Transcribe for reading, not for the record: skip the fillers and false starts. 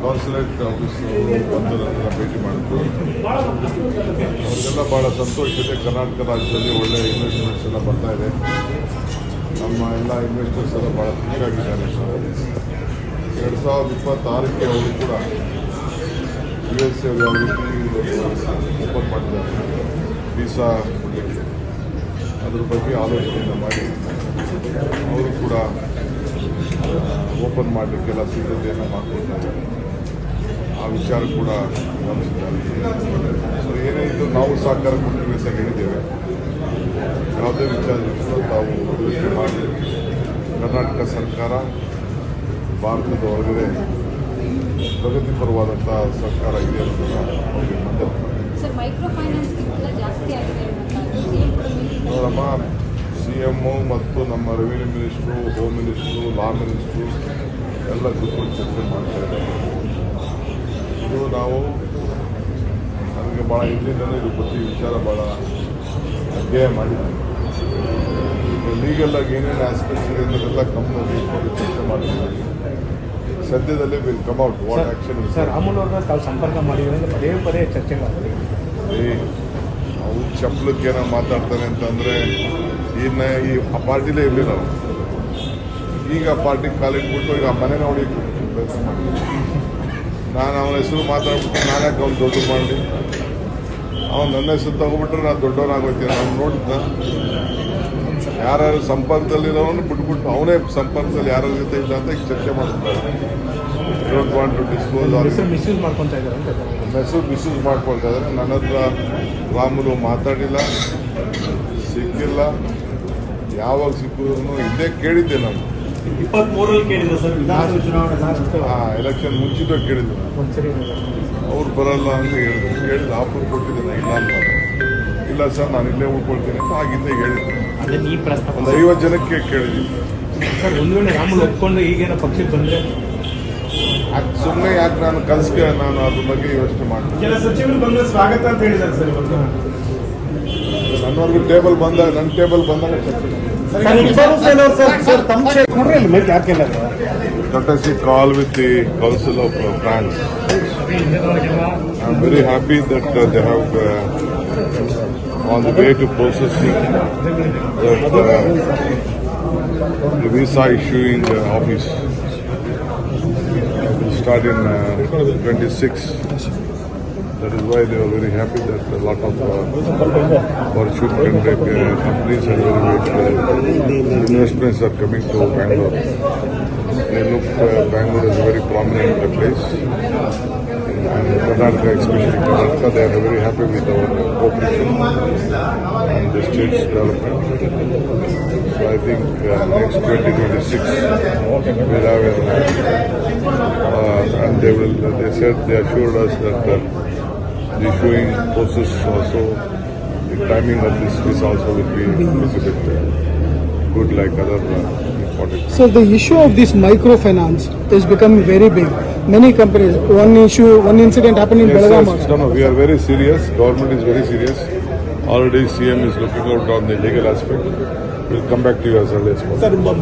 Consulate office ಬಂದು ನನ್ನ ಭೇಟಿ ಮಾಡಿದ್ರು. ಅವ್ರಿಗೆಲ್ಲ ಭಾಳ ಸಂತೋಷ ಇದೆ. ಕರ್ನಾಟಕ ರಾಜ್ಯದಲ್ಲಿ ಒಳ್ಳೆ ಇನ್ವೆಸ್ಟ್ಮೆಂಟ್ಸ್ ಎಲ್ಲ ಬರ್ತಾ ಇದೆ. ನಮ್ಮ ಎಲ್ಲ ಇನ್ವೆಸ್ಟರ್ಸ್ ಎಲ್ಲ ಭಾಳ ಖುಷಿಯಾಗಿದ್ದಾರೆ. 2026ಕ್ಕೆ ಅವರು ಕೂಡ USA ಯಾವ ರೀತಿ ಓಪನ್ ಮಾಡಿದ್ದಾರೆ ವೀಸಾ ಕೊಡಲಿಕ್ಕೆ, ಅದ್ರ ಬಗ್ಗೆ ಆಲೋಚನೆಯನ್ನು ಮಾಡಿ ಅವರು ಕೂಡ ಓಪನ್ ಮಾಡಲಿಕ್ಕೆಲ್ಲ ಸಿದ್ಧತೆಯನ್ನು ಮಾಡಿಕೊಳ್ತಾರೆ. ಆ ವಿಚಾರ ಕೂಡ ಗಮನಿಸಿದ್ದಾರೆ. ಸೊ ಏನೇ ಇದ್ದು ನಾವು ಸಹಕಾರ ಕೊಡ್ತೀವಿ ಅಂತ ಹೇಳಿದ್ದೇವೆ. ಯಾವುದೇ ವಿಚಾರದಲ್ಲೂ ತಾವು ಯೋಚನೆ ಮಾಡಿ ಕರ್ನಾಟಕ ಸರ್ಕಾರ ಭಾರತದ ಹೊರಗಡೆ ಪ್ರಗತಿಪರವಾದಂಥ ಸರ್ಕಾರ ಇದೆ ಅನ್ನೋದನ್ನು ಅವರಿಗೆ ಮಂಡನೆ ನೋಡಮ್ಮ. CM ಮತ್ತು ನಮ್ಮ ರೆವಿನ್ಯೂ ಮಿನಿಸ್ಟ್ರು, ಹೋಮ್ ಮಿನಿಸ್ಟ್ರು, ಲಾ ಮಿನಿಸ್ಟ್ರು ಎಲ್ಲ ಕೂತ್ಕೊಂಡು ಚರ್ಚೆ ಮಾಡ್ತಾ ಇದ್ದಾರೆ. ಇದು ನಾವು ನನಗೆ ಭಾಳ ಹಿಂದಿನಲ್ಲೇ ಇದ್ರ ಬಗ್ಗೆ ವಿಚಾರ ಭಾಳ ಅಧ್ಯಯನ ಮಾಡಿದ್ದೀವಿ. ಲೀಗಲ್ ಆಗಿ ಏನೇನು ಆಸ್ಪೆಕ್ಟ್ಸ್ ಇದೆ ಅನ್ನೋದೆಲ್ಲ ಗಮನದಲ್ಲಿ ಇಟ್ಕೊಂಡು ಚರ್ಚೆ ಮಾಡ್ತಿದ್ದೀವಿ. ಸದ್ಯದಲ್ಲೇ will come out what action. Sir, Ramulu ಅವ್ರನ್ನ ತಾವು ಸಂಪರ್ಕ ಮಾಡಿದ್ರೆ ಪದೇ ಪದೇ ಚರ್ಚೆ ಮಾಡ್ತೀವಿ. ಅವ್ರು ಚಪ್ಪಲಕ್ಕೆ ಏನೋ ಮಾತಾಡ್ತಾನೆ ಅಂತಂದರೆ ಇನ್ನು ಆ ಪಾರ್ಟಿಲೇ ಇರಲಿಲ್ಲ ನಾವು. ಈಗ ಪಾರ್ಟಿಗೆ ಕಾಲಿಟ್ಬಿಟ್ಟು ಈಗ ಆ ಮನೆ ನೋಡಿ ಕೆಲಸ ಮಾಡ್ತೀವಿ. ನಾನು ಅವನ ಹೆಸರು ಮಾತಾಡ್ಬಿಟ್ಟು ನಾನ್ಯಾಕೆ ಅವ್ನು ದೊಡ್ಡ ಮಾಡಲಿ. ಅವನು ನನ್ನ ಹೆಸರು ತಗೊಬಿಟ್ರೆ ನಾನು ದೊಡ್ಡವನಾಗೋಗ್ತೀನಿ. ನಾನು ನೋಡಿದ್ನ ಯಾರ್ಯಾರು ಸಂಪರ್ಕದಲ್ಲಿರೋನು ಬಿಟ್ಬಿಟ್ಟು ಅವನೇ ಸಂಪರ್ಕದಲ್ಲಿ ಯಾರ ಜೊತೆ ಇಲ್ಲ ಅಂತ ಈಗ ಚರ್ಚೆ ಮಾಡ್ತಾರೆ. Don't want to disclose. Misuse ಮಾಡ್ಕೊತಾ ಇದ್ದಾರೆ ಅಂತ ಮೆಸೇಜ್ ಮಿಸ್ಯೂಸ್ ಮಾಡ್ಕೊಳ್ತಾ ಇದ್ದಾರೆ. ನನ್ನ ಹತ್ರ ರಾಮುಲು ಮಾತಾಡಿಲ್ಲ, ಸಿಕ್ಕಿಲ್ಲ. ಯಾವಾಗ ಸಿಕ್ಕಿದ್ರು ಇಲ್ಲೇ ಕೇಳಿದ್ದೆ ನಾನು. 23ರಲ್ಲಿ ಕೇಳಿದ್ರು ಸರ್, ವಿಧಾನಸಭೆ ಚುನಾವಣೆ ಎಲೆಕ್ಷನ್ ಮುಂಚಿತ ಕೇಳಿದ್ರು. ಅವ್ರು ಬರಲ್ಲ ಅಂತ ಹೇಳಿದ್ರು. ಕೇಳಿದ ಆಫರ್ ಕೊಟ್ಟಿದ್ದೇನೆ ಇಲ್ಲ ಅಂತ. ಇಲ್ಲ ಸರ್ ನಾನು ಇಲ್ಲೇ ಉಳ್ಕೊಳ್ತೀನಿ ಅಂತ ಆಗಿಂದ ಹೇಳಿದ್ರು. ಒಂದು 50 ಜನಕ್ಕೆ ಕೇಳಿದ್ದೀನಿ ಸರ್. ಒಂದು ವೇಳೆ ರಾಮುಲು ಒಪ್ಕೊಂಡು ಈಗೇನೋ ಪಕ್ಷಕ್ಕೆ ಬಂದರೆ ಸುಮ್ಮನೆ ಯಾಕೆ ನಾನು ಕಲ್ಸ್ಗೆ ನಾನು ಅದ್ರ ಬಗ್ಗೆ ಯೋಚನೆ ಮಾಡ್ತೀನಿ. ಕೆಲ ಸಚಿವರು ಬಂದ ಸ್ವಾಗತ ಅಂತ ಹೇಳಿದ್ದಾರೆ ಸರ್. ಇವತ್ತು ನನ್ನವರೆಗೂ ಟೇಬಲ್ ಬಂದಾಗ ನನ್ನ ಟೇಬಲ್ ಬಂದಾಗ ಚರ್ಚೆ courtesy call with the Council of France. I'm very happy that they have on the way to processing the visa issuing office. It will start in 26. That is why they are very happy that a lot of fortune companies and investments are coming to Bangalore. They look Bangalore as a very prominent place, and Karnataka, especially Karnataka, they are very happy with our cooperation and the state's development. So I think next 2026 we'll have and they said, they assured us that the issuing process also, the timing of this also will be a bit good like other important. So the issue of this microfinance is becoming very big. Many companies, one incident happened in Belgaum. Yes, no, we are very serious. Government is very serious. Already CM is looking out on the legal aspect. We'll come back to you as early as possible.